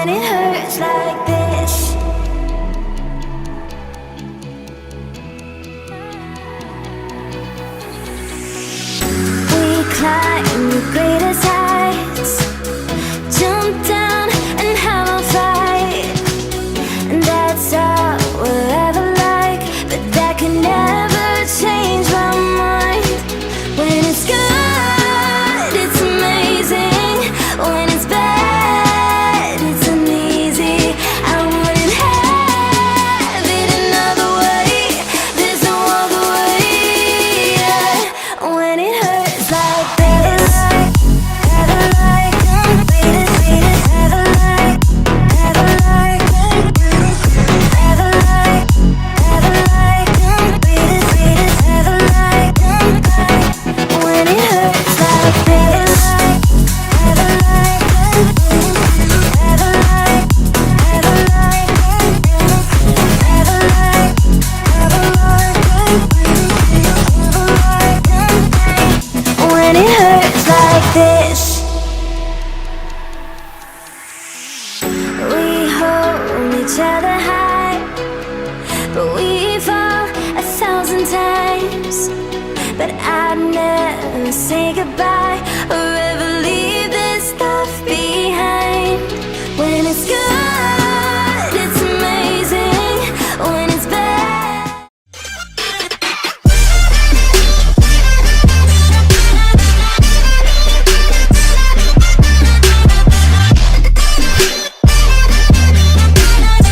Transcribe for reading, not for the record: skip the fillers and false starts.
when it hurts like this. We climb the greatest heights, jump down and have a fight, and that's all we'll ever like. But that can never change my mind. When it's good, it's amazing. When it's bad, it's uneasy. I wouldn't have it another way. There's no other way. Yeah. When it hurts like this, have a like, beat it, have a like, have a like, have a like, have a like, beat it, have a like. When it hurts like this, have a like, have a like, have a like, have a like, have a like. When it hurts like this, we hold each other high, but we fall 1,000 times. But I'd never